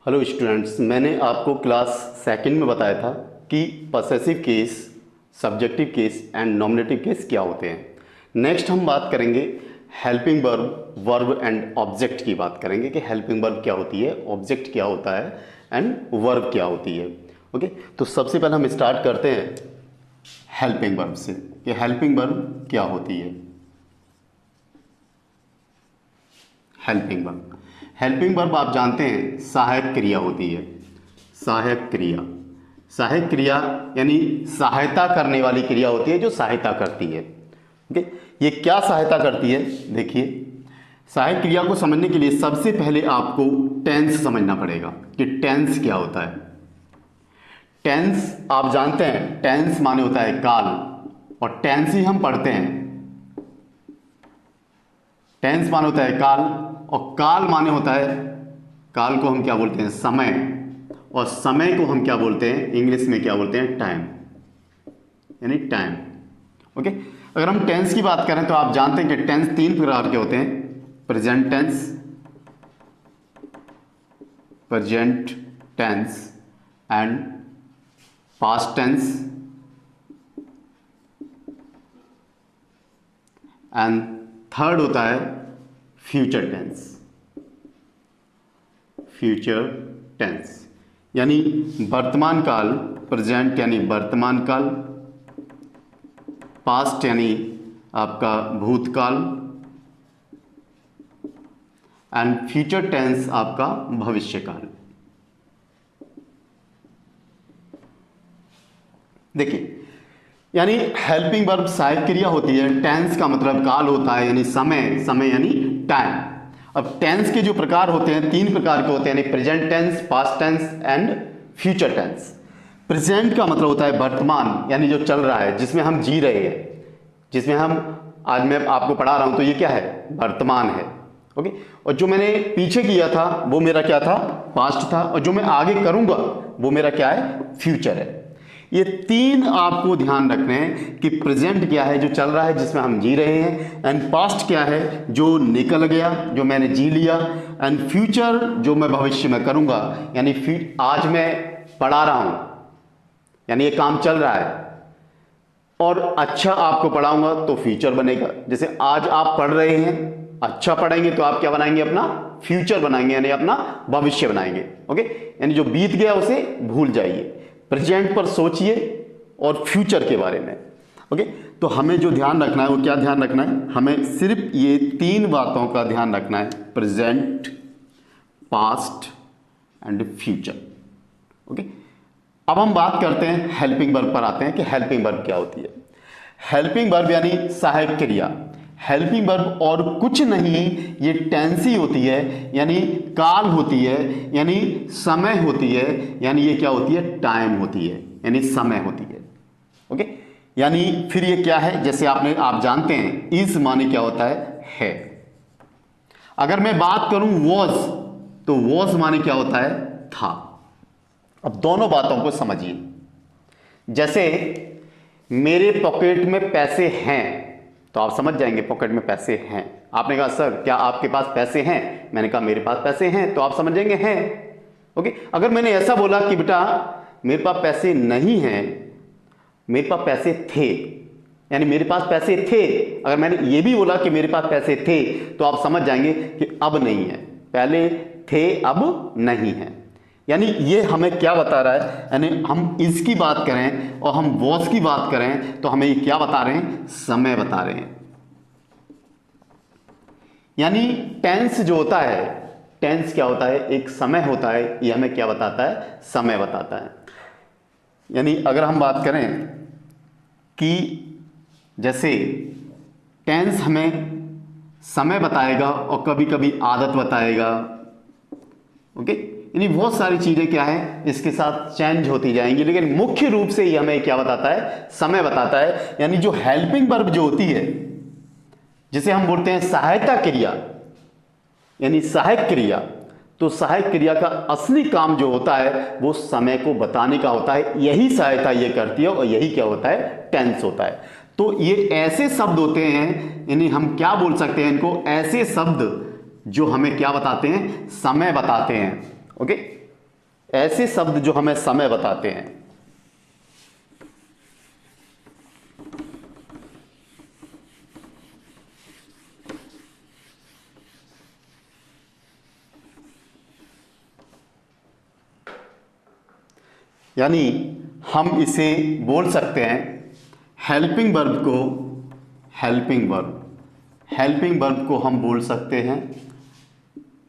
Hello students, मैंने आपको class second में बताया था कि possessive case, subjective case and nominative case क्या होते हैं। नेक्स्ट हम बात करेंगे helping verb, verb and object की बात करेंगे कि हेल्पिंग वर्ब क्या होती है, ऑब्जेक्ट क्या होता है एंड वर्ब क्या होती है। ओके, तो सबसे पहले हम स्टार्ट करते हैं हेल्पिंग वर्ब से कि हेल्पिंग वर्ब क्या होती है। हेल्पिंग वर्ब आप जानते हैं सहायक क्रिया होती है। सहायक क्रिया, सहायक क्रिया यानी सहायता करने वाली क्रिया होती है जो सहायता करती है। ओके, ये क्या सहायता करती है? देखिए, सहायक क्रिया को समझने के लिए सबसे पहले आपको टेंस समझना पड़ेगा कि टेंस क्या होता है। टेंस आप जानते हैं, टेंस माने होता है काल, और टेंस ही हम पढ़ते हैं। टेंस माने होता है काल, और काल माने होता है, काल को हम क्या बोलते हैं? समय, और समय को हम क्या बोलते हैं? इंग्लिश में क्या बोलते हैं? टाइम, यानी टाइम। ओके, अगर हम टेंस की बात करें तो आप जानते हैं कि टेंस तीन प्रकार के होते हैं: present tense, present tense and past tense and third होता है फ्यूचर टेंस। फ्यूचर टेंस यानी वर्तमान काल, प्रेजेंट यानी वर्तमान काल, पास्ट यानी आपका भूतकाल एंड फ्यूचर टेंस आपका भविष्यकाल। देखिए, यानी हेल्पिंग वर्ब सहायक क्रिया होती है। टेंस का मतलब काल होता है, यानी समय, समय यानी टाइम। अब टेंस के जो प्रकार होते हैं तीन प्रकार के होते हैं, यानी present tense, past tense and future tense. Present का मतलब होता है वर्तमान, यानी जो चल रहा है, जिसमें हम जी रहे हैं, जिसमें हम आज मैं आपको पढ़ा रहा हूं, तो ये क्या है? वर्तमान है। ओके, और जो मैंने पीछे किया था वो मेरा क्या था? पास्ट था, और जो मैं आगे करूंगा वो मेरा क्या है? फ्यूचर है। ये तीन आपको ध्यान रखने हैं कि प्रेजेंट क्या है, जो चल रहा है, जिसमें हम जी रहे हैं, एंड पास्ट क्या है, जो निकल गया, जो मैंने जी लिया, एंड फ्यूचर जो मैं भविष्य में करूंगा, यानी आज मैं पढ़ा रहा हूं, यानी ये काम चल रहा है, और अच्छा आपको पढ़ाऊंगा तो फ्यूचर बनेगा। जैसे आज आप पढ़ रहे हैं, अच्छा पढ़ेंगे तो आप क्या बनाएंगे? अपना फ्यूचर बनाएंगे, यानी अपना भविष्य बनाएंगे। ओके, यानी जो बीत गया उसे भूल जाइए, प्रेजेंट पर सोचिए और फ्यूचर के बारे में। ओके, तो हमें जो ध्यान रखना है वो क्या ध्यान रखना है? हमें सिर्फ ये तीन बातों का ध्यान रखना है: present, past and future. Okay, अब हम बात करते हैं हेल्पिंग वर्ब पर आते हैं कि हेल्पिंग वर्ब क्या होती है। हेल्पिंग वर्ब यानी सहायक क्रिया। हेल्पिंग वर्ब और कुछ नहीं, ये टेंस ही होती है, यानी काल होती है, यानी समय होती है, यानी ये क्या होती है? टाइम होती है, यानी समय होती है। ओके, यानी फिर ये क्या है? जैसे आप जानते हैं इस माने क्या होता है। अगर मैं बात करूं वॉज, तो वॉज माने क्या होता है? था। अब दोनों बातों को समझिए। जैसे मेरे पॉकेट में पैसे हैं, तो आप समझ जाएंगे पॉकेट में पैसे हैं। आपने कहा सर क्या आपके पास पैसे हैं? मैंने कहा मेरे पास पैसे हैं, तो आप समझ जाएंगे हैं। ओके, अगर मैंने ऐसा बोला कि बेटा मेरे पास पैसे नहीं हैं, मेरे पास पैसे थे, यानी मेरे पास पैसे थे, अगर मैंने ये भी बोला कि मेरे पास पैसे थे, तो आप समझ जाएंगे कि अब नहीं है, पहले थे अब नहीं है। यानी ये हमें क्या बता रहा है? यानी हम इसकी बात करें और हम वॉज की बात करें तो हमें ये क्या बता रहे हैं? समय बता रहे हैं। यानी टेंस जो होता है, टेंस क्या होता है? एक समय होता है, ये हमें क्या बताता है? समय बताता है। यानी अगर हम बात करें कि जैसे टेंस हमें समय बताएगा और कभी कभी आदत बताएगा। ओके, यानी बहुत सारी चीजें क्या है इसके साथ चेंज होती जाएंगी, लेकिन मुख्य रूप से ये हमें क्या बताता है? समय बताता है। यानी जो हेल्पिंग वर्ब जो होती है, जिसे हम बोलते हैं सहायता क्रिया, यानी सहायक क्रिया, तो सहायक क्रिया का असली काम जो होता है वो समय को बताने का होता है। यही सहायता ये करती है, और यही क्या होता है? टेंस होता है। तो ये ऐसे शब्द होते हैं, यानी हम क्या बोल सकते हैं इनको? ऐसे शब्द जो हमें क्या बताते हैं? समय बताते हैं। ओके, ऐसे शब्द जो हमें समय बताते हैं। यानी हम इसे बोल सकते हैं हेल्पिंग वर्ब को, हेल्पिंग वर्ब को हम बोल सकते हैं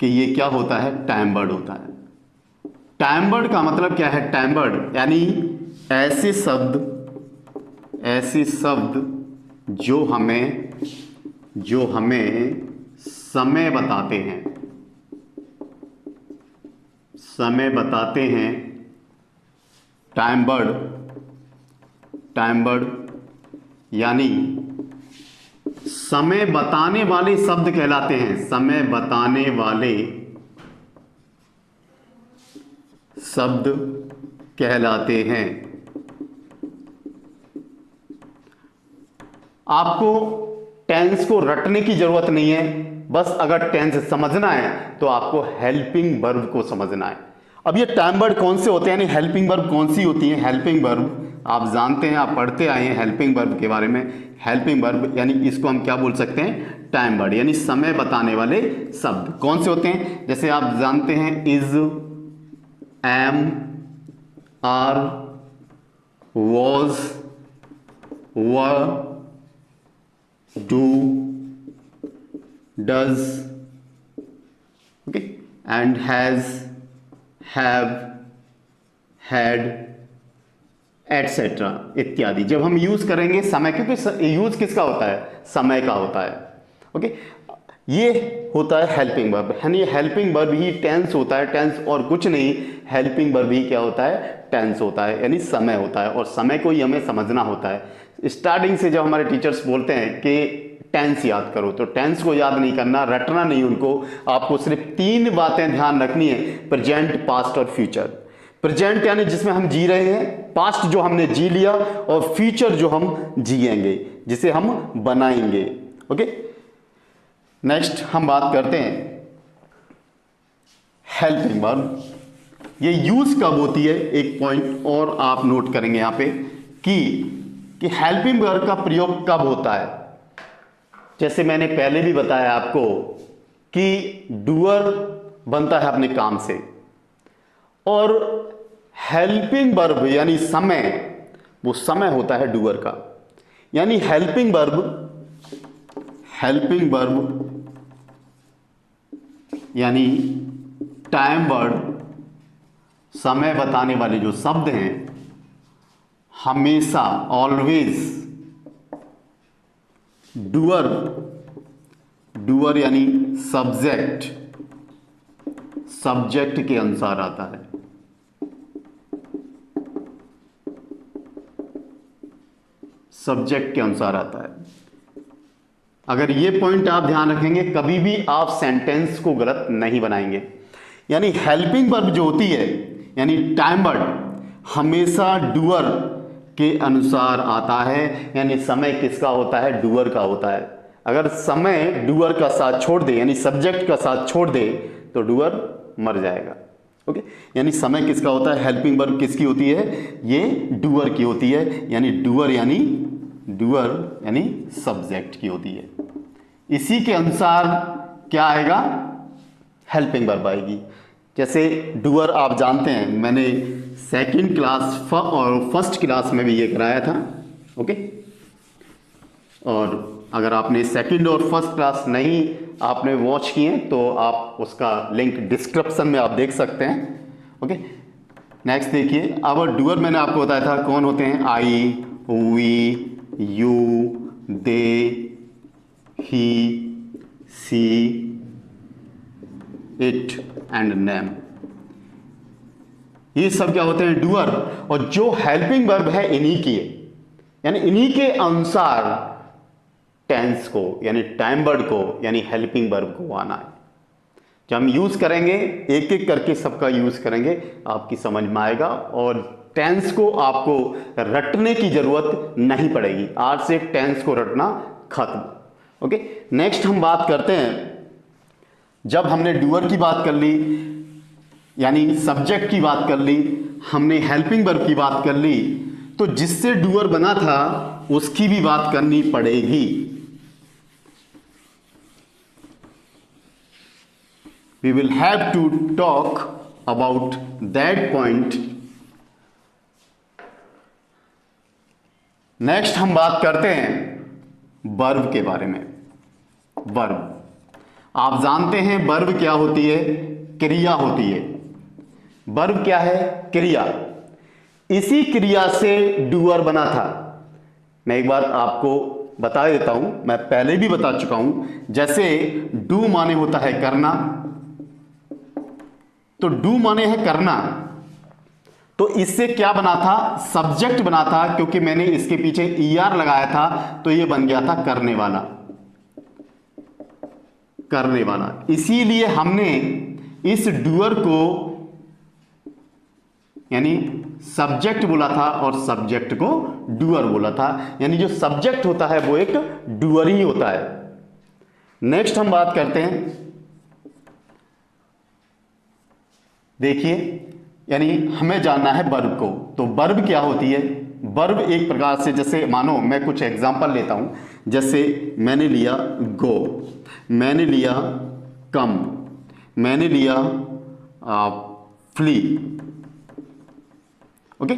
कि ये क्या होता है, टाइम वर्ड होता है। टाइम वर्ड का मतलब क्या है, टाइम वर्ड यानी ऐसे शब्द जो हमें समय बताते हैं, टाइम वर्ड यानी समय बताने वाले शब्द कहलाते हैं, समय बताने वाले शब्द कहलाते हैं। आपको टेंस को रटने की जरूरत नहीं है, बस अगर टेंस समझना है तो आपको हेल्पिंग वर्ब को समझना है। अब ये टाइम वर्ड कौन से होते हैं, यानी हेल्पिंग वर्ब कौन सी होती है। हेल्पिंग वर्ब आप जानते हैं, आप पढ़ते आए हैं हेल्पिंग वर्ब के बारे में। हेल्पिंग वर्ब यानी इसको हम क्या बोल सकते हैं, टाइम वर्ड, यानी समय बताने वाले शब्द कौन से होते हैं। जैसे आप जानते हैं is, am, are, was, were, do, does, okay, and has, have, had, etcetera इत्यादि। जब हम यूज करेंगे समय, क्योंकि यूज किसका होता है, समय का होता है। ओके, ये होता है हेल्पिंग वर्ब, यानी हेल्पिंग वर्ब ही टेंस होता है, टेंस और कुछ नहीं। हेल्पिंग वर्ब ही क्या होता है, टेंस होता है, यानी समय होता है, और समय को ही हमें समझना होता है। स्टार्टिंग से जब हमारे टीचर्स बोलते हैं कि टेंस याद करो, तो टेंस को याद नहीं करना, रटना नहीं उनको, आपको सिर्फ 3 बातें ध्यान रखनी है, प्रेजेंट, पास्ट और फ्यूचर। प्रेजेंट यानी जिसमें हम जी रहे हैं, पास्ट जो हमने जी लिया, और फ्यूचर जो हम जिएंगे, जिसे हम बनाएंगे। ओके, नेक्स्ट हम बात करते हैं हेल्पिंग वर्ब। ये यूज कब होती है, एक पॉइंट और आप नोट करेंगे यहां पे कि हेल्पिंग वर्ब का प्रयोग कब होता है। जैसे मैंने पहले भी बताया आपको कि डूअर बनता है अपने काम से, और हेल्पिंग वर्ब यानी समय, वो समय होता है डूअर का। यानी हेल्पिंग वर्ब यानी टाइम वर्ड, समय बताने वाले जो शब्द हैं, हमेशा, ऑलवेज डूअर यानी सब्जेक्ट के अनुसार आता है। सब्जेक्ट के अनुसार आता है। अगर ये पॉइंट आप ध्यान रखेंगे, कभी भी आप सेंटेंस को गलत नहीं बनाएंगे। यानी हेल्पिंग वर्ब जो होती है, यानी टाइम वर्ड, हमेशा डूअर के अनुसार आता है। यानी समय किसका होता है, डूअर का होता है। अगर समय डूअर का साथ छोड़ दे, यानी सब्जेक्ट का साथ छोड़ दे, तो डूअर मर जाएगा। ओके, यानी समय किसका होता है, हेल्पिंग वर्ब किसकी होती है, ये डूअर की होती है। यानी डूअर यानी सब्जेक्ट की होती है। इसी के अनुसार क्या आएगा, हेल्पिंग वर्ब आएगी। जैसे डूअर आप जानते हैं, मैंने सेकंड क्लास और फर्स्ट क्लास में भी ये कराया था। ओके, और अगर आपने सेकंड और फर्स्ट क्लास नहीं आपने वॉच किए तो आप उसका लिंक डिस्क्रिप्शन में आप देख सकते हैं। ओके, नेक्स्ट देखिए, अब डूअर मैंने आपको बताया था कौन होते हैं, I, we, you, they, he, she, it and name. ये सब क्या होते हैं, डूअर। और जो हेल्पिंग वर्ब है इन्हीं की है, यानी इन्हीं के अनुसार टेंस को, यानी टाइम वर्ड को, यानी हेल्पिंग वर्ब को आना है। जब हम यूज करेंगे, एक एक करके सबका यूज करेंगे, आपकी समझ में आएगा, और टेंस को आपको रटने की जरूरत नहीं पड़ेगी। आज से टेंस को रटना खत्म। ओके, नेक्स्ट हम बात करते हैं, जब हमने डूअर की बात कर ली, यानी सब्जेक्ट की बात कर ली, हमने हेल्पिंग वर्ब की बात कर ली, तो जिससे डूअर बना था उसकी भी बात करनी पड़ेगी। We will have to talk about that point. Next हम बात करते हैं वर्ब के बारे में। वर्ब आप जानते हैं वर्ब क्या होती है? क्रिया होती है। वर्ब क्या है? क्रिया। इसी क्रिया से डूअर बना था। मैं एक बार आपको बता देता हूं, मैं पहले भी बता चुका हूं। जैसे डू माने होता है करना, तो डू माने है करना, तो इससे क्या बना था? सब्जेक्ट बना था, क्योंकि मैंने इसके पीछे ईआर लगाया था, तो ये बन गया था करने वाला। करने वाला। इसीलिए हमने इस डूअर को यानी सब्जेक्ट बोला था और सब्जेक्ट को डूअर बोला था। यानी जो सब्जेक्ट होता है वो एक डूअर ही होता है। नेक्स्ट हम बात करते हैं, देखिए, यानी हमें जानना है वर्ब को। तो वर्ब क्या होती है? वर्ब एक प्रकार से, जैसे मानो मैं कुछ एग्जांपल लेता हूं, जैसे मैंने लिया गो, मैंने लिया कम, मैंने लिया फ्ली। ओके,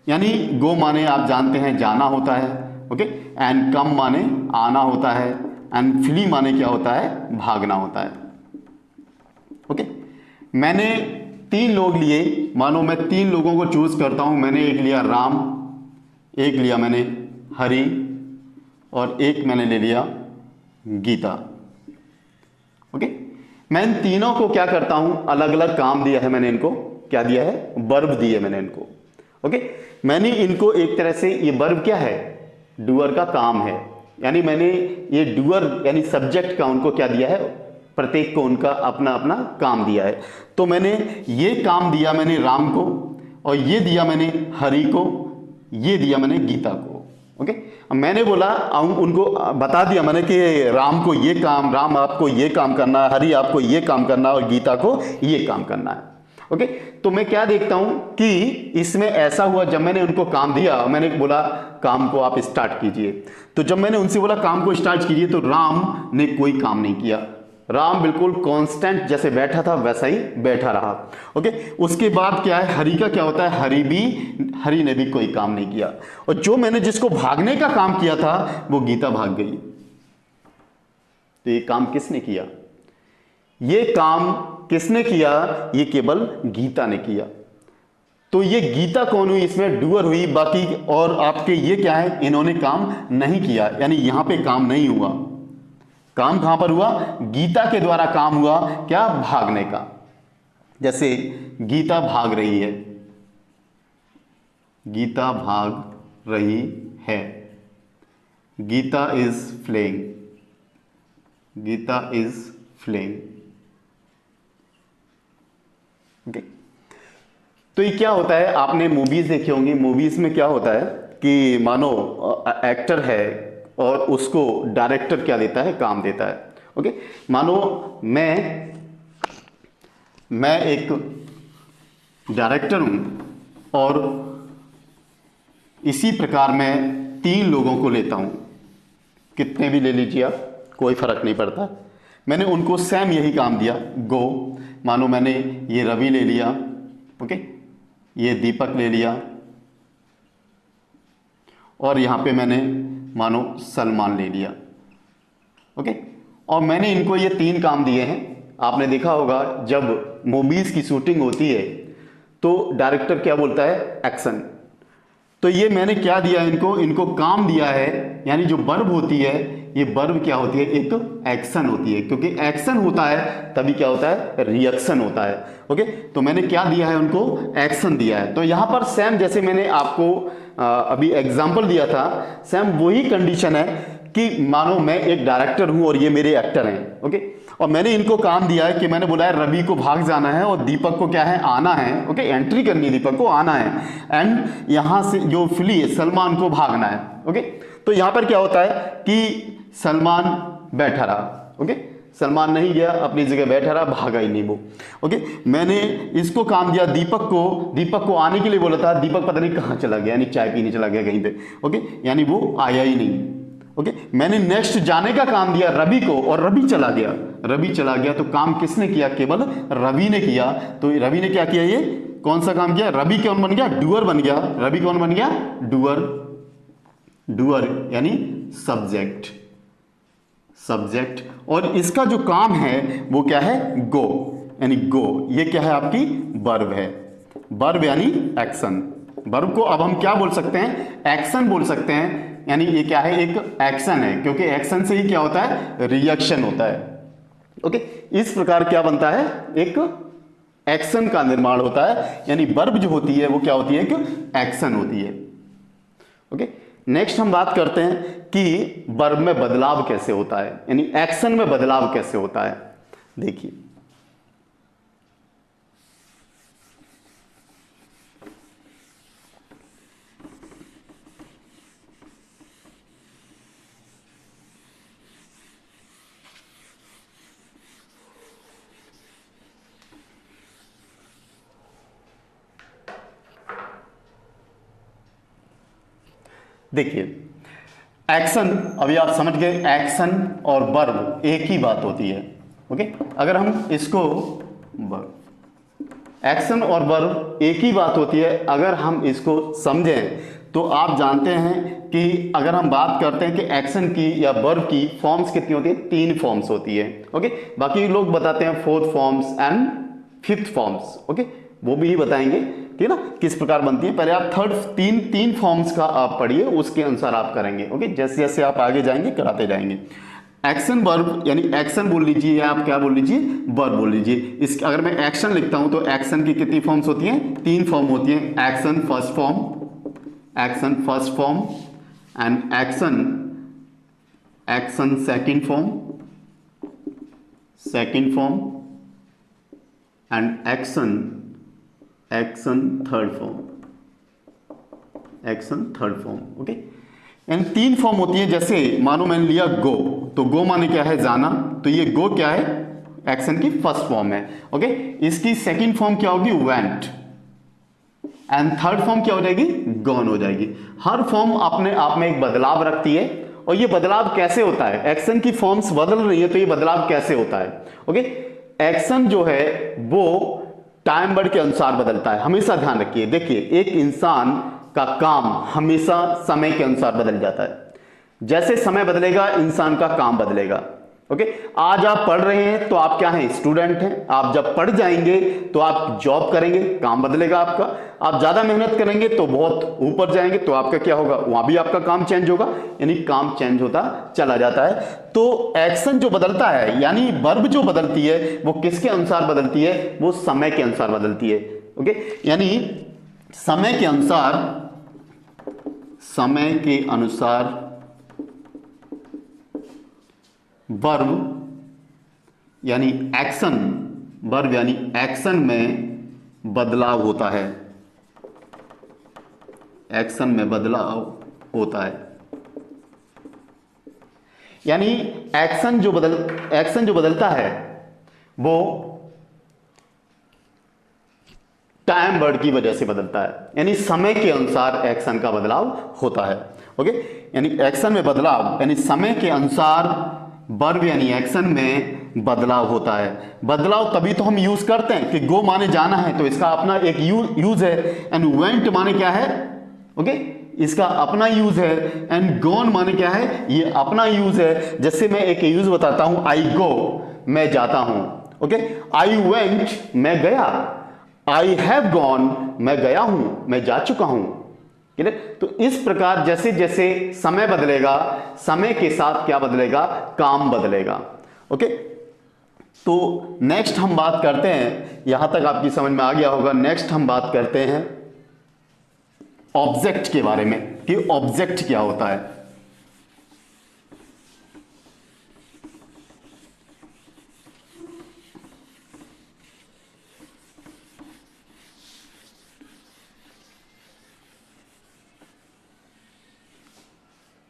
यानी गो माने आप जानते हैं जाना होता है, ओके, एंड कम माने आना होता है, एंड फ्ली माने क्या होता है? भागना होता है। ओके, मैंने 3 लोग लिए, मानो मैं 3 लोगों को चूज करता हूं। मैंने एक लिया राम, एक लिया मैंने हरि, और एक मैंने ले लिया गीता। ओके, मैं इन तीनों को क्या करता हूं? अलग अलग काम दिया है मैंने इनको। क्या दिया है? वर्ब दिए मैंने इनको। ओके, मैंने इनको एक तरह से, ये वर्ब क्या है? डूअर का काम है। यानी मैंने ये डूअर यानी सब्जेक्ट का उनको क्या दिया है? प्रत्येक को उनका अपना अपना काम दिया है। तो मैंने ये काम दिया मैंने राम को, और ये दिया मैंने हरि को, ये दिया मैंने गीता को। ओके, अब मैंने बोला, उनको बता दिया मैंने कि राम को ये काम, राम आपको ये काम करना है, हरि आपको ये काम करना है, और गीता को ये काम करना है। ओके, तो मैं क्या देखता हूं कि इसमें ऐसा हुआ, जब मैंने उनको काम दिया, मैंने बोला काम को आप स्टार्ट कीजिए, तो जब मैंने उनसे बोला काम को स्टार्ट कीजिए, तो राम ने कोई काम नहीं किया। राम बिल्कुल कांस्टेंट जैसे बैठा था वैसा ही बैठा रहा। ओके, उसके बाद क्या है? हरि का क्या होता है? हरि ने भी कोई काम नहीं किया। और जो मैंने जिसको भागने का काम किया था वो गीता भाग गई। तो ये काम किसने किया? ये काम किसने किया? ये केवल गीता ने किया। तो ये गीता कौन हुई? इसमें डूअर हुई। बाकी और आपके ये क्या है? इन्होंने काम नहीं किया, यानी यहां पे काम नहीं हुआ। काम कहां पर हुआ? गीता के द्वारा काम हुआ। क्या? भागने का। जैसे गीता भाग रही है, गीता भाग रही है, Geeta is flying, Geeta is flying. Okay, तो ये क्या होता है? आपने मूवीज देखी होंगी। मूवीज में क्या होता है कि मानो एक्टर है और उसको डायरेक्टर क्या देता है? काम देता है। ओके, मानो मैं एक डायरेक्टर हूं और इसी प्रकार मैं 3 लोगों को लेता हूं, कितने भी ले लीजिए आप, कोई फर्क नहीं पड़ता। मैंने उनको सेम यही काम दिया, गो। मानो मैंने ये रवि ले लिया, ओके, ये दीपक ले लिया, और यहां पे मैंने मानो सलमान ले लिया। ओके, और मैंने इनको ये 3 काम दिए हैं। आपने देखा होगा जब मूवीज की शूटिंग होती है तो डायरेक्टर क्या बोलता है? एक्शन। तो ये मैंने क्या दिया इनको काम दिया है। यानी जो वर्ब होती है, ये वर्ब क्या होती है? एक एक्शन होती है, क्योंकि एक्शन होता है तभी क्या होता है? रिएक्शन होता है। ओके, तो मैंने क्या दिया है? उनको एक्शन दिया है। तो यहां पर सेम जैसे मैंने आपको अभी एग्जांपल दिया था, सेम वही कंडीशन है कि मानो मैं एक डायरेक्टर हूं और ये मेरे एक्टर हैं। ओके, और मैंने इनको काम दिया है कि मैंने बोला है रवि को भाग जाना है और दीपक को क्या है? आना है। ओके, एंट्री करनी है, दीपक को आना है, एंड यहां से जो फ्ली है सलमान को भागना है। ओके, तो यहां पर क्या होता है कि सलमान बैठा रहा। ओके, सलमान नहीं गया, अपनी जगह बैठा रहा, भागा ही नहीं वो। ओके, मैंने इसको काम दिया दीपक को आने के लिए बोला था, दीपक पता नहीं कहाँ चला गया, यानी चाय पीने चला गया कहीं पे। ओके, यानी वो आया ही नहीं। ओके, मैंने नेक्स्ट जाने का काम दिया रवि को और रवि चला गया, तो काम किसने किया? केवल रवि ने किया। तो रवि ने क्या किया? ये कौन सा काम किया? रवि कौन बन गया? डूअर बन गया। रवि कौन बन गया? डूअर यानी सब्जेक्ट। और इसका जो काम है वो क्या है? गो, यानी गो। ये क्या है? आपकी वर्ब है। वर्ब यानी एक्शन। वर्ब को अब हम क्या बोल सकते हैं? एक्शन बोल सकते हैं। यानी ये क्या है? एक एक्शन है, क्योंकि एक्शन से ही क्या होता है? रिएक्शन होता है। ओके, इस प्रकार क्या बनता है? एक एक्शन का निर्माण होता है, यानी वर्ब जो होती है वो क्या होती है? एक एक्शन होती है। ओके, नेक्स्ट हम बात करते हैं कि वर्ब में बदलाव कैसे होता है, यानी एक्शन में बदलाव कैसे होता है। देखिए, एक्शन, अभी आप समझ गए, एक्शन और वर्ब एक ही बात होती है। ओके, अगर हम इसको एक्शन और वर्ब एक ही बात होती है, अगर हम इसको समझें तो आप जानते हैं कि अगर हम बात करते हैं कि एक्शन की या वर्ब की फॉर्म्स कितनी होती है? 3 फॉर्म्स होती है। ओके, बाकी लोग बताते हैं 4 forms and 5th forms. Okay, वो भी बताएंगे, ठीक है ना, किस प्रकार बनती है। पहले आप तीन फॉर्म्स का आप पढ़िए, उसके अनुसार आप करेंगे। ओके, जैसे जैसे आप आगे जाएंगे कराते जाएंगे। एक्शन वर्ब, यानी एक्शन बोल लीजिए या आप क्या बोल लीजिए? वर्ब बोल लीजिए। इस अगर मैं एक्शन लिखता हूं तो एक्शन की कितनी फॉर्म्स होती हैं? 3 फॉर्म होती हैं। Action first form and action second form and action third form. Okay, यानी 3 फॉर्म होती है। जैसे मानो मैंने लिया गो, तो गो माने क्या है? जाना, तो ये गो क्या है? एक्शन की फर्स्ट फॉर्म है। ओके, इसकी सेकंड फॉर्म क्या होगी? वेंट। एंड थर्ड फॉर्म क्या हो जाएगी? गॉन हो जाएगी। हर फॉर्म अपने आप में एक बदलाव रखती है, और ये बदलाव कैसे होता है? एक्शन की फॉर्म्स बदल रही है तो ये बदलाव कैसे होता है? ओके, एक्शन जो है वो टाइम वर्ड के अनुसार बदलता है, हमेशा ध्यान रखिए। देखिए, एक इंसान का काम हमेशा समय के अनुसार बदल जाता है। जैसे समय बदलेगा इंसान का काम बदलेगा। ओके, आज आप पढ़ रहे हैं तो आप क्या हैं? स्टूडेंट हैं। आप जब पढ़ जाएंगे तो आप जॉब करेंगे, काम बदलेगा आपका। आप ज्यादा मेहनत करेंगे तो बहुत ऊपर जाएंगे तो आपका क्या होगा? वहां भी आपका काम चेंज होगा, यानी काम चेंज होता चला जाता है। तो एक्शन जो बदलता है, यानी वर्ब जो बदलती है, वो किसके अनुसार बदलती है? वो समय के अनुसार बदलती है। ओके, यानी समय के अनुसार वर्ब यानी एक्शन में बदलाव होता है। यानी एक्शन जो बदलता है वो टाइम वर्ड की वजह से बदलता है, यानी समय के अनुसार एक्शन का बदलाव होता है। ओके, यानी एक्शन में बदलाव, यानी समय के अनुसार वर्ब यानी एक्शन में बदलाव होता है। बदलाव तभी तो हम यूज करते हैं कि गो माने जाना है तो इसका अपना एक यूज है, एंड वेंट माने क्या है? ओके, इसका अपना यूज है, एंड गॉन माने क्या है? ये अपना यूज है। जैसे मैं एक यूज बताता हूं, आई गो, मैं जाता हूं। ओके, आई वेंट, मैं गया। आई हैव गॉन, मैं गया हूं, मैं जा चुका हूं। तो इस प्रकार जैसे जैसे समय बदलेगा, समय के साथ क्या बदलेगा? काम बदलेगा। ओके, तो नेक्स्ट हम बात करते हैं, यहां तक आपकी समझ में आ गया होगा। नेक्स्ट हम बात करते हैं ऑब्जेक्ट के बारे में, कि ऑब्जेक्ट क्या होता है।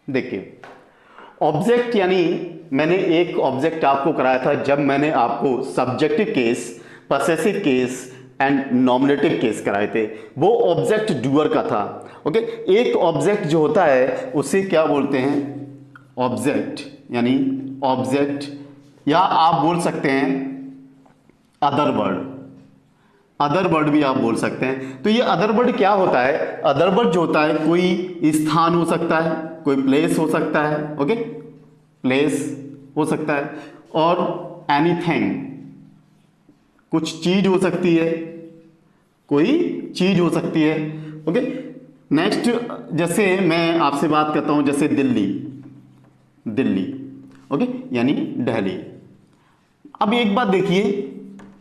देखिए, ऑब्जेक्ट यानी मैंने एक ऑब्जेक्ट आपको कराया था जब मैंने आपको subjective case, possessive case and nominative case कराए थे। वो ऑब्जेक्ट डूअर का था। ओके, एक ऑब्जेक्ट जो होता है उसे क्या बोलते हैं, ऑब्जेक्ट, यानी ऑब्जेक्ट, या आप बोल सकते हैं अदर वर्ड, अदर वर्ड भी आप बोल सकते हैं। तो ये अदर वर्ड क्या होता है, अदर वर्ड जो होता है कोई स्थान हो सकता है, कोई प्लेस हो सकता है, ओके, प्लेस हो सकता है, और एनीथिंग, कुछ चीज हो सकती है, कोई चीज हो सकती है। ओके, नेक्स्ट, जैसे मैं आपसे बात करता हूं, जैसे दिल्ली, दिल्ली, ओके, यानी दिल्ली। अब एक बात देखिए,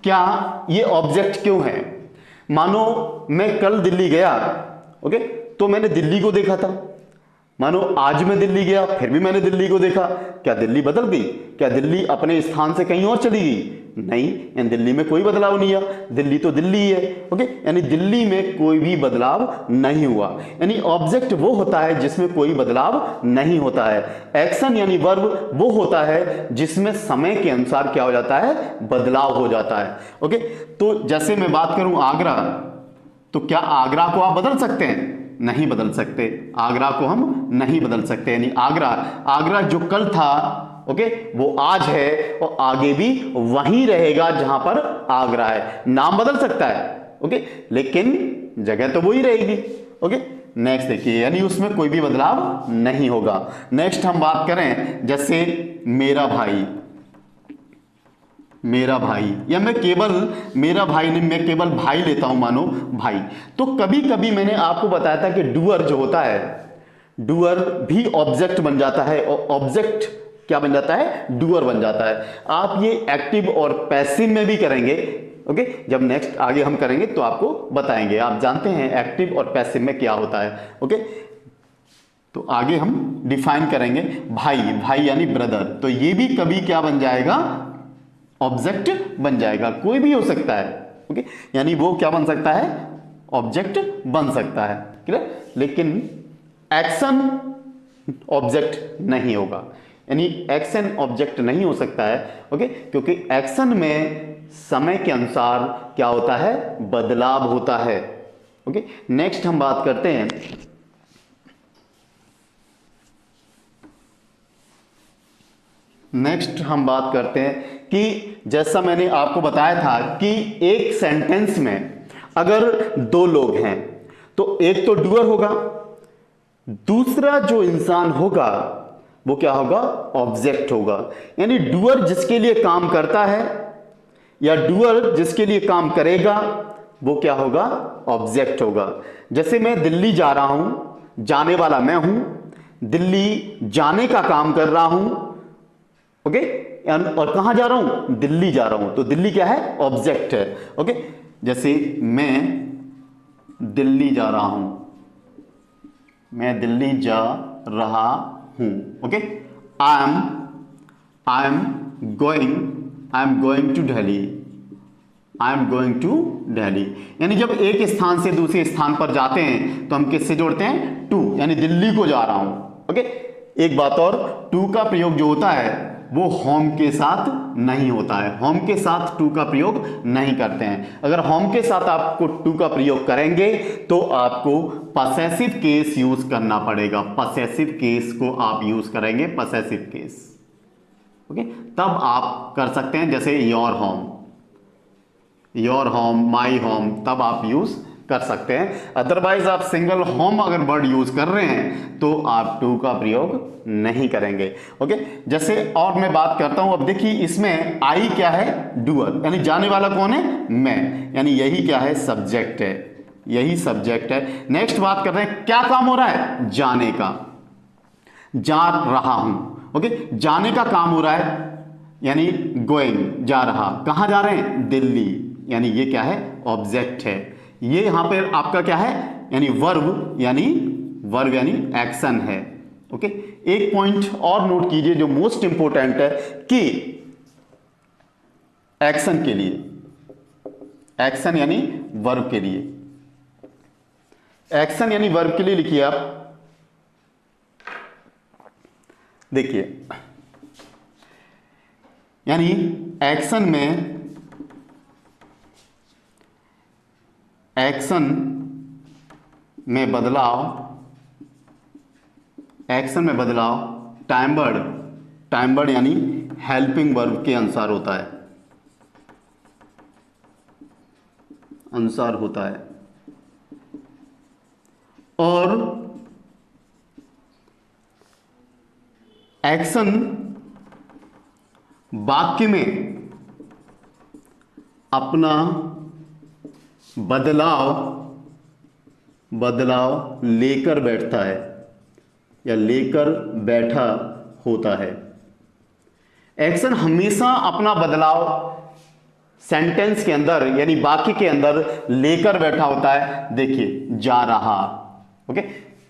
क्या ये ऑब्जेक्ट क्यों है? मानो मैं कल दिल्ली गया, ओके, तो मैंने दिल्ली को देखा था। मानो आज मैं दिल्ली गया, फिर भी मैंने दिल्ली को देखा। क्या दिल्ली बदल गई? क्या दिल्ली अपने स्थान से कहीं और चली गई? नहीं, यानी दिल्ली में कोई बदलाव नहीं आया, दिल्ली तो दिल्ली है। ओके, यानी दिल्ली में कोई भी बदलाव नहीं हुआ। यानी ऑब्जेक्ट वो होता है जिसमें कोई बदलाव नहीं होता है। एक्शन यानी वर्ब वो होता है जिसमें समय के अनुसार क्या हो जाता है, बदलाव हो जाता है। ओके, तो जैसे मैं बात करूं आगरा, तो क्या आगरा को आप बदल सकते हैं? नहीं बदल सकते, आगरा को हम नहीं बदल सकते। यानी आगरा, आगरा जो कल था, ओके, वो आज है और आगे भी वहीं रहेगा जहां पर आगरा है। नाम बदल सकता है, ओके, लेकिन जगह तो वही रहेगी। ओके, नेक्स्ट देखिए, यानी उसमें कोई भी बदलाव नहीं होगा। नेक्स्ट हम बात करें, जैसे मेरा भाई, मेरा भाई, या मैं केवल मेरा भाई नहीं, मैं केवल भाई लेता हूं, मानो भाई। तो कभी कभी मैंने आपको बताया था कि डूअर जो होता है, डूअर भी ऑब्जेक्ट बन जाता है, और ऑब्जेक्ट क्या बन जाता है, डूअर बन जाता है। आप ये एक्टिव और पैसिव में भी करेंगे। ओके, जब नेक्स्ट आगे हम करेंगे तो आपको बताएंगे। आप जानते हैं एक्टिव और पैसिव में क्या होता है। ओके, तो आगे हम डिफाइन करेंगे। भाई, भाई यानी ब्रदर, तो ये भी कभी क्या बन जाएगा, ऑब्जेक्ट बन जाएगा। कोई भी हो सकता है। ओके, यानी वो क्या बन सकता है, ऑब्जेक्ट बन सकता है। क्लियर? लेकिन एक्शन ऑब्जेक्ट नहीं होगा, यानी एक्शन ऑब्जेक्ट नहीं हो सकता है। ओके, क्योंकि एक्शन में समय के अनुसार क्या होता है, बदलाव होता है। ओके, नेक्स्ट हम बात करते हैं, नेक्स्ट हम बात करते हैं कि जैसा मैंने आपको बताया था कि एक सेंटेंस में अगर दो लोग हैं तो एक तो डूअर होगा, दूसरा जो इंसान होगा वो क्या होगा, ऑब्जेक्ट होगा। यानी डूअर जिसके लिए काम करता है या डूअर जिसके लिए काम करेगा वो क्या होगा, ऑब्जेक्ट होगा। जैसे मैं दिल्ली जा रहा हूं, जाने वाला मैं हूं, दिल्ली जाने का काम कर रहा हूं। ओके, और कहां जा रहा हूं, दिल्ली जा रहा हूं, तो दिल्ली क्या है, ऑब्जेक्ट है। ओके, जैसे मैं दिल्ली जा रहा हूं, मैं दिल्ली जा रहा हूं। Okay, I am going to Delhi, I am going to Delhi. यानी जब एक स्थान से दूसरे स्थान पर जाते हैं तो हम किससे जोड़ते हैं, टू, यानी दिल्ली को जा रहा हूं। ओके, एक बात और, टू का प्रयोग जो होता है वो होम के साथ नहीं होता है। होम के साथ टू का प्रयोग नहीं करते हैं। अगर होम के साथ आपको टू का प्रयोग करेंगे तो आपको पसेसिव केस यूज करना पड़ेगा। पसेसिव केस को आप यूज करेंगे, पसेसिव केस। ओके, तब आप कर सकते हैं, जैसे your home, your home, my home, तब आप यूज कर सकते हैं। अदरवाइज आप सिंगल होम अगर वर्ड यूज कर रहे हैं तो आप टू का प्रयोग नहीं करेंगे। ओके, जैसे और मैं बात करता हूं, अब देखिए इसमें आई क्या है, डूअर, यानी जाने वाला कौन है, मैं, यानी यही क्या है, सब्जेक्ट है, यही सब्जेक्ट है। नेक्स्ट बात कर रहे हैं, क्या काम हो रहा है, जाने का, जा रहा हूं। ओके, जाने का काम हो रहा है, यानी गोइंग, जा रहा, कहां जा रहे हैं, दिल्ली, यानी ये क्या है, ऑब्जेक्ट है। ये यहां पर आपका क्या है, यानी वर्ब, यानी एक्शन है। ओके, एक पॉइंट और नोट कीजिए जो मोस्ट इंपोर्टेंट है कि एक्शन के लिए, एक्शन यानी वर्ब के लिए, एक्शन यानी वर्ब के लिए लिखिए आप। देखिए यानी एक्शन में एक्शन में बदलाव, एक्शन में बदलाव टाइम वर्ड, टाइम वर्ड यानी हेल्पिंग वर्ब के अनुसार होता है, अनुसार होता है। और एक्शन वाक्य में अपना बदलाव लेकर बैठता है या लेकर बैठा होता है। एक्शन हमेशा अपना बदलाव सेंटेंस के अंदर यानी वाक्य के अंदर लेकर बैठा होता है। देखिए जा रहा, ओके,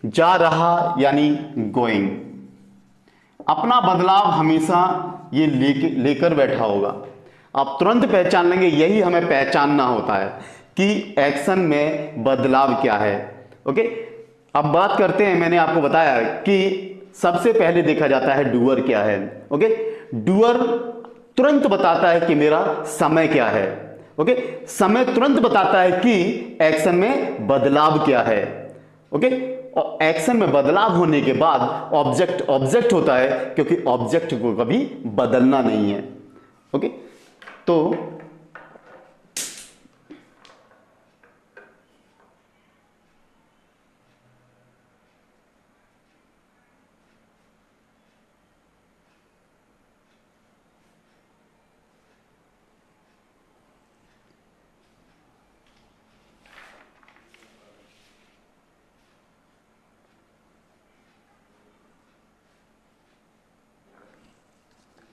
जा रहा यानी गोइंग, अपना बदलाव हमेशा ये लेकर बैठा होगा। आप तुरंत पहचान लेंगे, यही हमें पहचानना होता है कि एक्शन में बदलाव क्या है। ओके, अब बात करते हैं, मैंने आपको बताया कि सबसे पहले देखा जाता है डूअर क्या है। ओके, डूअर तुरंत बताता है कि मेरा समय क्या है। ओके, समय तुरंत बताता है कि एक्शन में बदलाव क्या है। ओके, और एक्शन में बदलाव होने के बाद ऑब्जेक्ट होता है, क्योंकि ऑब्जेक्ट को कभी बदलना नहीं है। ओके, तो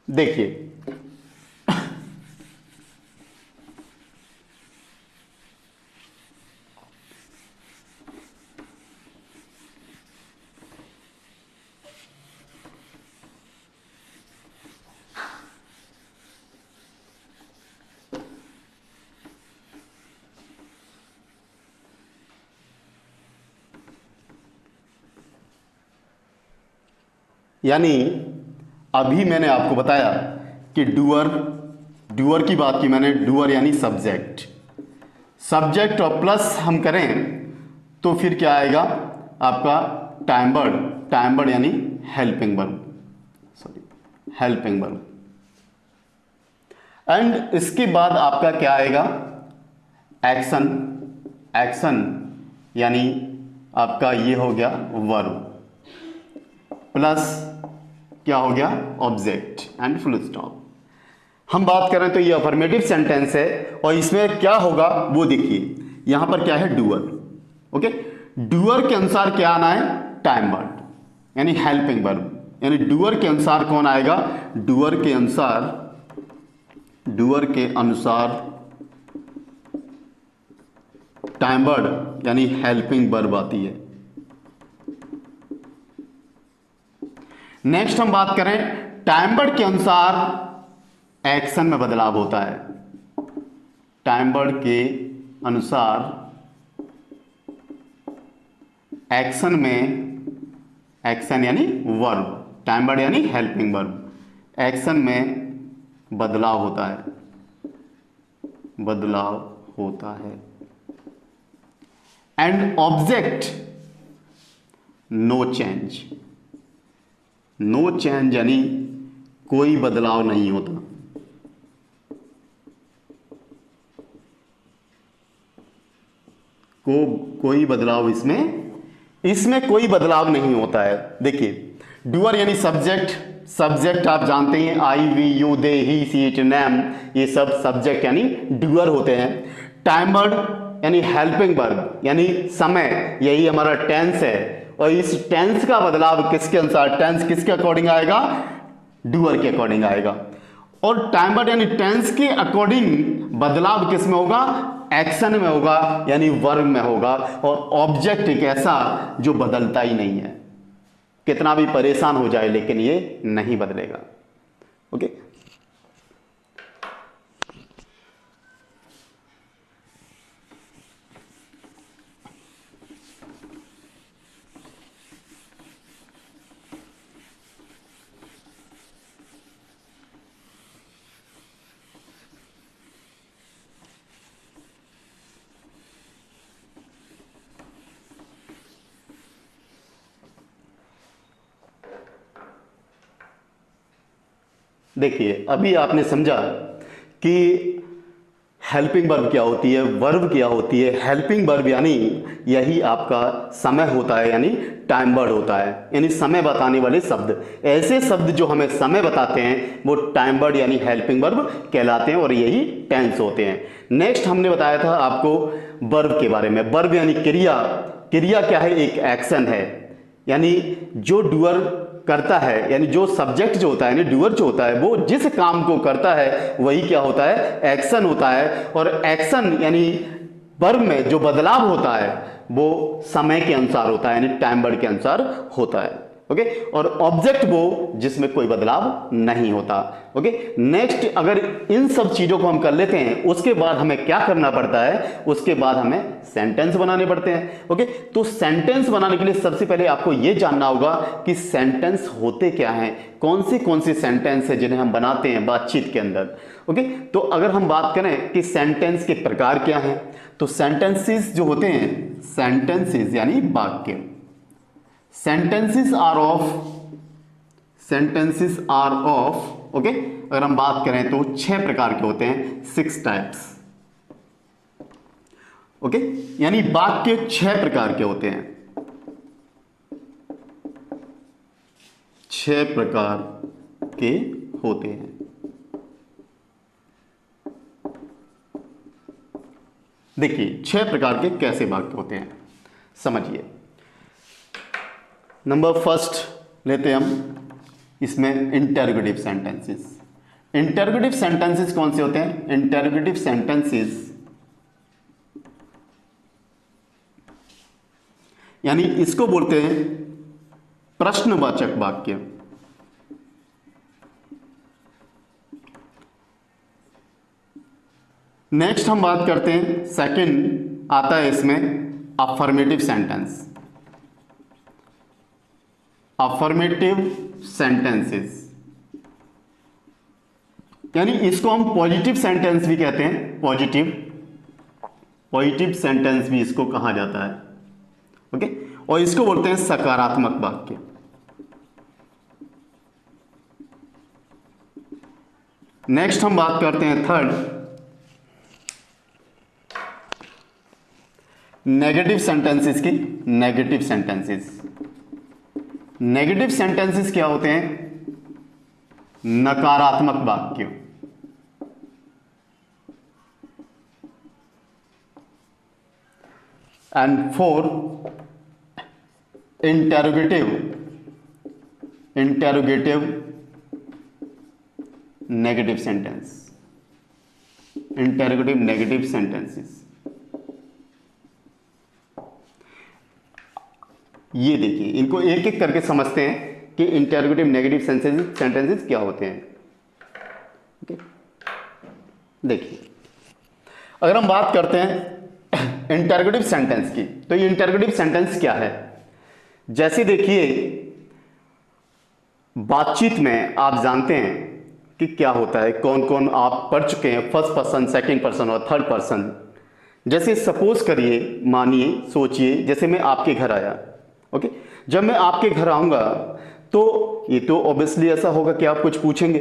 देखिए यानी अभी मैंने आपको बताया कि डूअर की बात की मैंने, डूअर यानी सब्जेक्ट और प्लस हम करें तो फिर क्या आएगा आपका टाइम वर्ड यानी helping verb, helping verb. And इसके बाद आपका क्या आएगा एक्शन यानी आपका ये हो गया वर्ब प्लस क्या हो गया ऑब्जेक्ट एंड फुल स्टॉप। हम बात करें तो ये अफर्मेटिव सेंटेंस है और इसमें क्या होगा वो देखिए, यहां पर क्या है डूअर। ओके, डूअर के अनुसार क्या आना है टाइम वर्ड यानी हेल्पिंग वर्ब, यानी डूअर के अनुसार कौन आएगा, डूअर के अनुसार टाइम वर्ड यानी हेल्पिंग वर्ब आती है। नेक्स्ट हम बात करें टाइम वर्ड के अनुसार एक्शन में बदलाव होता है। टाइम वर्ड के अनुसार एक्शन में, एक्शन यानी वर्ब, टाइम वर्ड यानी हेल्पिंग वर्ब, एक्शन में बदलाव होता है, बदलाव होता है। And object no change, no change यानी कोई बदलाव नहीं होता। कोई बदलाव इसमें कोई बदलाव नहीं होता है। देखिए डूअर यानी सब्जेक्ट आप जानते हैं, I we you they he she it name, ये सब सब्जेक्ट यानी डूअर होते हैं। टाइम वर्ड यानी हेल्पिंग वर्ब यानी समय, यही हमारा टेंस है। और इस टेंस का बदलाव किसके अनुसार, टेंस किसके अकॉर्डिंग आएगा, डूअर के अकॉर्डिंग आएगा। और टाइम वर्ड यानी टेंस के अकॉर्डिंग बदलाव किस में होगा, एक्शन में होगा यानी वर्ब में होगा। और ऑब्जेक्ट एक ऐसा जो बदलता ही नहीं है, कितना भी परेशान हो जाए लेकिन ये नहीं बदलेगा। ओके, देखिए अभी आपने समझा कि हेल्पिंग वर्ब क्या होती है, वर्ब क्या होती है। हेल्पिंग वर्ब यानी यही आपका समय होता है, यानी टाइम वर्ड होता है, यानी समय बताने वाले शब्द। ऐसे शब्द जो हमें समय बताते हैं वो टाइम वर्ड यानी हेल्पिंग वर्ब कहलाते हैं और यही टेंस होते हैं। नेक्स्ट हमने बताया था आपको वर्ब के बारे में। वर्ब यानी क्रिया। क्रिया क्या है? एक एक्शन है, यानी जो डूअर करता है, यानी जो सब्जेक्ट जो होता है, यानी डूअर जो होता है वो जिस काम को करता है वही क्या होता है? एक्शन होता है। और एक्शन यानी वर्ब में जो बदलाव होता है वो समय के अनुसार होता है, यानी टाइम वर्ड के अनुसार होता है। ओके, और ऑब्जेक्ट वो जिसमें कोई बदलाव नहीं होता। ओके, नेक्स्ट अगर इन सब चीजों को हम कर लेते हैं उसके बाद हमें क्या करना पड़ता है? उसके बाद हमें सेंटेंस बनाने पड़ते हैं। ओके, तो सेंटेंस बनाने के लिए सबसे पहले आपको यह जानना होगा कि सेंटेंस होते क्या हैं, कौन सी सेंटेंस है जिन्हें हम बनाते हैं बातचीत के अंदर। ओके, तो अगर हम बात करें कि सेंटेंस के प्रकार क्या हैं, तो सेंटेंसेस जो होते हैं, सेंटेंसेस यानी वाक्य, सेंटेंसेस आर ऑफ ओके, अगर हम बात करें तो 6 प्रकार के होते हैं, 6 टाइप्स। ओके, यानी वाक्य 6 प्रकार के होते हैं, 6 प्रकार के होते हैं। देखिए 6 प्रकार के कैसे वाक्य होते हैं, समझिए। नंबर फर्स्ट लेते हैं हम इसमें इंटरोगेटिव सेंटेंसेस। इंटरोगेटिव सेंटेंसेस कौन से होते हैं? इंटरोगेटिव सेंटेंसेस यानी इसको बोलते हैं प्रश्नवाचक वाक्य। नेक्स्ट हम बात करते हैं, सेकंड आता है इसमें अफर्मेटिव सेंटेंस। अफर्मेटिव सेंटेंसेस यानी इसको हम पॉजिटिव सेंटेंस भी कहते हैं, पॉजिटिव सेंटेंस भी इसको कहा जाता है। ओके, और इसको बोलते हैं सकारात्मक वाक्य। नेक्स्ट हम बात करते हैं थर्ड, नेगेटिव सेंटेंसेस की। नेगेटिव सेंटेंसेस, नेगेटिव सेंटेंसेस क्या होते हैं? नकारात्मक वाक्य। And four, interrogative negative sentence. Interrogative negative sentences, ये देखिए इनको एक एक करके समझते हैं कि इंटरोगेटिव नेगेटिव सेंटेंसेस क्या होते हैं। ओके, देखिए अगर हम बात करते हैं इंटरोगेटिव सेंटेंस की, तो ये इंटरोगेटिव सेंटेंस क्या है? जैसे देखिए बातचीत में आप जानते हैं कि क्या होता है, कौन कौन आप पढ़ चुके हैं, फर्स्ट पर्सन, सेकंड पर्सन और थर्ड पर्सन। जैसे सपोज करिए, मानिए, सोचिए, जैसे मैं आपके घर आया। ओके, जब मैं आपके घर आऊंगा तो ये तो ऑब्वियसली ऐसा होगा कि आप कुछ पूछेंगे।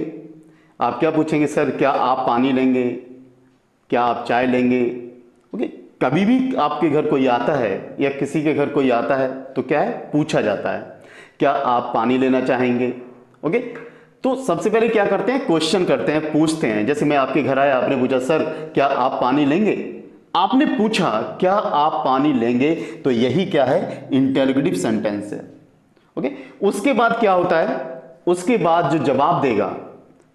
आप क्या पूछेंगे? सर क्या आप पानी लेंगे, क्या आप चाय लेंगे? ओके, कभी भी आपके घर कोई आता है या किसी के घर कोई आता है तो क्या है? पूछा जाता है, क्या आप पानी लेना चाहेंगे? ओके, तो सबसे पहले क्या करते हैं? क्वेश्चन करते हैं, पूछते हैं। जैसे मैं आपके घर आया, आपने पूछा सर क्या आप पानी लेंगे? आपने पूछा क्या आप पानी लेंगे, तो यही क्या है? इंटरोगेटिव सेंटेंस है। ओके, उसके बाद क्या होता है? उसके बाद जो जवाब देगा,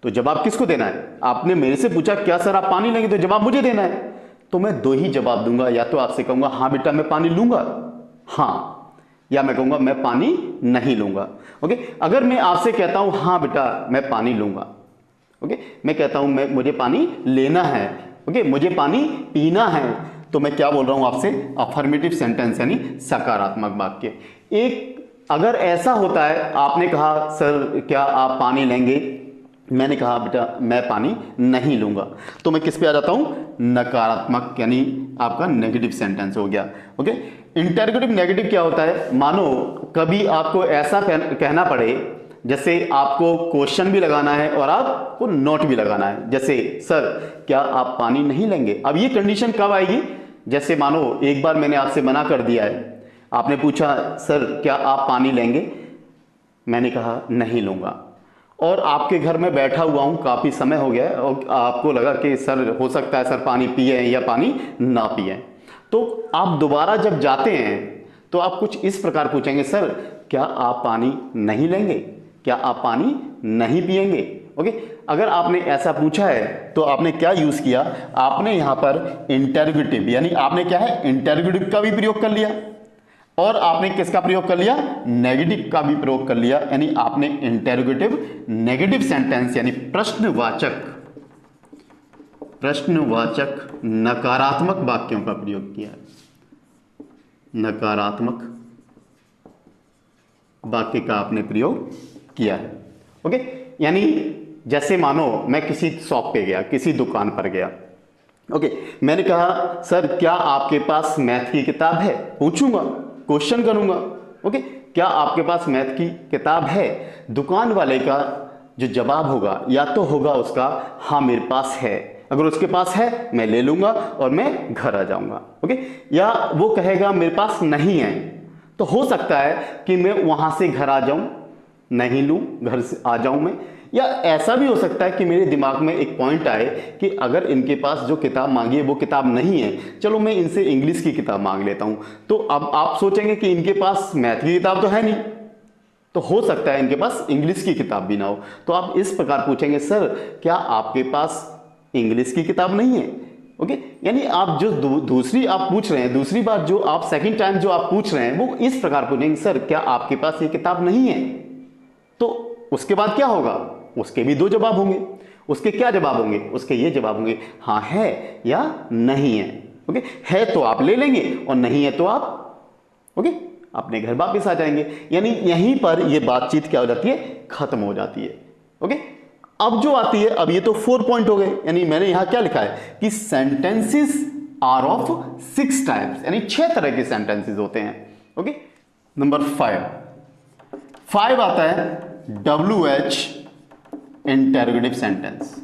तो जवाब किसको देना है? आपने मेरे से पूछा क्या सर आप पानी लेंगे, तो जवाब मुझे देना है। तो मैं दो ही जवाब दूंगा, या तो आपसे कहूंगा हाँ बेटा मैं पानी लूंगा, हाँ, या मैं कहूंगा मैं पानी नहीं लूंगा। ओके, अगर मैं आपसे कहता हूं हाँ बेटा मैं पानी लूंगा, ओके, मैं कहता हूं मुझे पानी लेना है, ओके, मुझे पानी पीना है, तो मैं क्या बोल रहा हूं आपसे? अफर्मेटिव सेंटेंस यानी सकारात्मक वाक्य। एक अगर ऐसा होता है, आपने कहा सर क्या आप पानी लेंगे, मैंने कहा बेटा मैं पानी नहीं लूंगा, तो मैं किस पे आ जाता हूं? नकारात्मक, यानी आपका नेगेटिव सेंटेंस हो गया। ओके, इंटरोगेटिव नेगेटिव क्या होता है? मानो कभी आपको ऐसा कहना पड़े जैसे आपको क्वेश्चन भी लगाना है और आपको नोट भी लगाना है। जैसे सर क्या आप पानी नहीं लेंगे। अब ये कंडीशन कब आएगी, जैसे मानो एक बार मैंने आपसे मना कर दिया है, आपने पूछा सर क्या आप पानी लेंगे, मैंने कहा नहीं लूंगा, और आपके घर में बैठा हुआ हूं, काफी समय हो गया है और आपको लगा कि सर हो सकता है सर पानी पिए या पानी ना पिए, तो आप दोबारा जब जाते हैं तो आप कुछ इस प्रकार पूछेंगे, सर क्या आप पानी नहीं लेंगे, क्या आप पानी नहीं पिएंगे। ओके, अगर आपने ऐसा पूछा है तो आपने क्या यूज किया, आपने यहां पर इंटरोगेटिव, यानी आपने क्या है इंटरोगेटिव का भी प्रयोग कर लिया और आपने किसका प्रयोग कर लिया, नेगेटिव का भी प्रयोग कर लिया, यानी आपने इंटरोगेटिव नेगेटिव सेंटेंस यानी प्रश्नवाचक नकारात्मक वाक्यों का प्रयोग किया है, नकारात्मक वाक्य का आपने प्रयोग किया है। ओके, यानी जैसे मानो मैं किसी शॉप पे गया, किसी दुकान पर गया, ओके, मैंने कहा सर क्या आपके पास मैथ की किताब है, पूछूंगा, क्वेश्चन करूंगा। ओके, क्या आपके पास मैथ की किताब है, दुकान वाले का जो जवाब होगा या तो होगा उसका हाँ मेरे पास है, अगर उसके पास है मैं ले लूंगा और मैं घर आ जाऊंगा। ओके, या वो कहेगा मेरे पास नहीं है, तो हो सकता है कि मैं वहां से घर आ जाऊं, नहीं लूं, घर से आ जाऊं मैं, या ऐसा भी हो सकता है कि मेरे दिमाग में एक पॉइंट आए कि अगर इनके पास जो किताब मांगी है वो किताब नहीं है, चलो मैं इनसे इंग्लिश की किताब मांग लेता हूं। तो अब आप सोचेंगे कि इनके पास मैथ की किताब तो है नहीं, तो हो सकता है इनके पास इंग्लिश की किताब भी ना हो, तो आप इस प्रकार पूछेंगे सर क्या आपके पास इंग्लिश की किताब नहीं है। ओके, यानी आप जो दूसरी आप पूछ रहे हैं, दूसरी बात जो आप सेकंड टाइम जो आप पूछ रहे हैं वो इस प्रकार पूछेंगे सर क्या आपके पास ये किताब नहीं है, तो उसके बाद क्या होगा, उसके भी दो जवाब होंगे। उसके क्या जवाब होंगे, उसके ये जवाब होंगे हाँ है या नहीं है। ओके, है तो आप ले लेंगे और नहीं है तो आप ओके अपने घर वापस आ जाएंगे, यानी यहीं पर ये बातचीत क्या हो जाती है, खत्म हो जाती है। ओके, अब जो आती है, अब ये तो 4 पॉइंट हो गए, यानी मैंने यहां क्या लिखा है कि सेंटेंसेस आर ऑफ 6 टाइप्स, यानी 6 तरह के सेंटेंसेस होते हैं। ओके, नंबर 5 आता है WH interrogative sentence,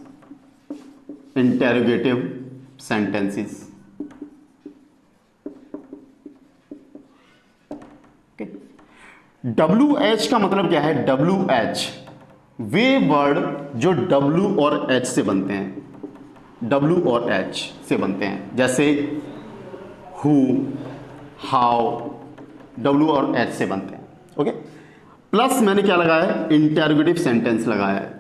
interrogative sentences. WH का मतलब क्या है, WH वे वर्ड जो W और H से बनते हैं, W और H से बनते हैं, जैसे हु, हाउ, W और H से बनते हैं। ओके, प्लस मैंने क्या लगाया है, इंटेरोगेटिव सेंटेंस लगाया है।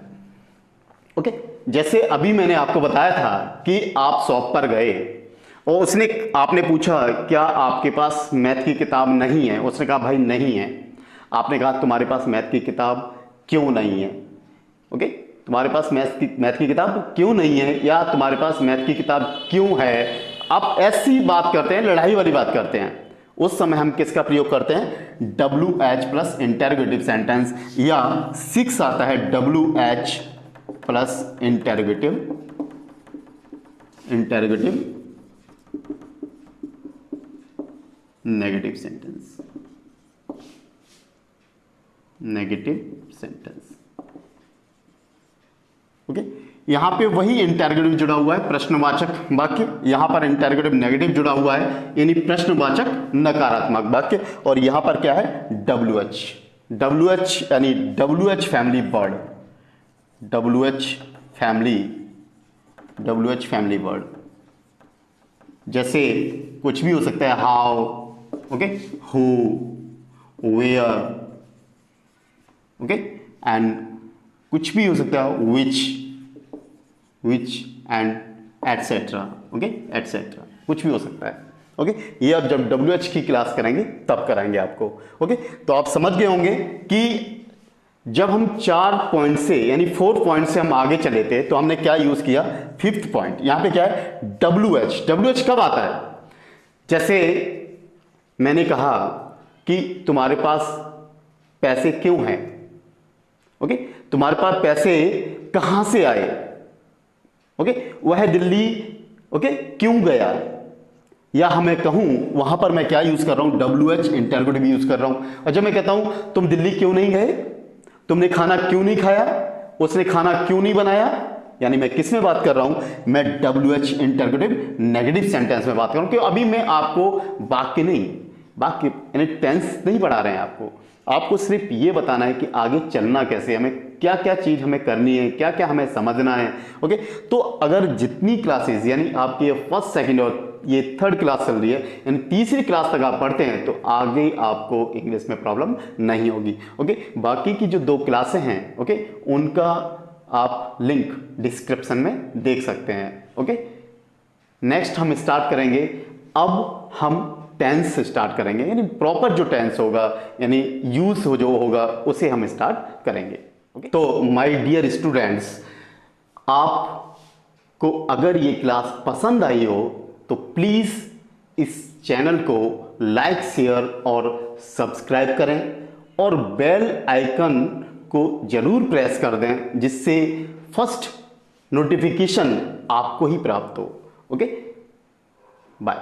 ओके, जैसे अभी मैंने आपको बताया था कि आप शॉप पर गए और आपने पूछा क्या आपके पास मैथ की किताब नहीं है, उसने कहा भाई नहीं है। आपने कहा तुम्हारे पास मैथ की किताब क्यों नहीं है। ओके, तुम्हारे पास मैथ की किताब क्यों नहीं है, या तुम्हारे पास मैथ की किताब क्यों है। आप ऐसी बात करते हैं, लड़ाई वाली बात करते हैं, उस समय हम किसका प्रयोग करते हैं, WH प्लस इंटेरोगेटिव सेंटेंस, या 6 आता है WH plus interrogative negative sentence, negative sentence. Okay, यहां पे वही इंटेरोगेटिव जुड़ा हुआ है, प्रश्नवाचक वाक्य, यहां पर इंटेरोगेटिव नेगेटिव जुड़ा हुआ है, यानी प्रश्नवाचक नकारात्मक वाक्य, और यहां पर क्या है WH यानी WH family word, WH family word, जैसे कुछ भी हो सकता है, how, okay, who, where, okay, and कुछ भी हो सकता है, which and etcetera, okay, etcetera, कुछ भी हो सकता है। ओके, ये अब जब WH की क्लास करेंगे तब कराएंगे आपको। ओके, तो आप समझ गए होंगे कि जब हम 4 पॉइंट से यानी 4 पॉइंट से हम आगे चले थे तो हमने क्या यूज किया, 5th पॉइंट, यहां पे क्या है, WH कब आता है, जैसे मैंने कहा कि तुम्हारे पास पैसे क्यों हैं। ओके, तुम्हारे पास पैसे कहां से आए। ओके, वह दिल्ली ओके क्यों गया, या हमें कहूं वहां पर मैं क्या यूज कर रहा हूं, WH इंटेरोगेटिव यूज कर रहा हूं। और जब मैं कहता हूं तुम दिल्ली क्यों नहीं गए, तुमने खाना क्यों नहीं खाया, उसने खाना क्यों नहीं बनाया, यानी मैं किस में बात कर रहा हूं, मैं WH इंटरगेटिव नेगेटिव सेंटेंस में बात कर रहा हूं, क्योंकि अभी मैं आपको वाक्य नहीं, वाक्य यानी टेंस नहीं पढ़ा रहे हैं आपको सिर्फ ये बताना है कि आगे चलना कैसे, हमें क्या क्या चीज हमें करनी है, क्या क्या हमें समझना है। ओके, तो अगर जितनी क्लासेस यानी आपकी ये फर्स्ट सेकंड और ये थर्ड क्लास चल रही है, यानी तीसरी क्लास तक आप पढ़ते हैं, तो आगे आपको इंग्लिश में प्रॉब्लम नहीं होगी। ओके, बाकी की जो 2 क्लासें हैं, ओके, उनका आप लिंक डिस्क्रिप्शन में देख सकते हैं। ओके, नेक्स्ट हम स्टार्ट करेंगे, अब हम टेंस से स्टार्ट करेंगे, यानी प्रॉपर जो टेंस होगा, यानी यूज हो जो होगा, उसे हम स्टार्ट करेंगे। ओके, तो माय डियर स्टूडेंट्स, आपको अगर ये क्लास पसंद आई हो तो प्लीज इस चैनल को लाइक, शेयर और सब्सक्राइब करें और बेल आइकन को जरूर प्रेस कर दें, जिससे फर्स्ट नोटिफिकेशन आपको ही प्राप्त हो। Okay, bye.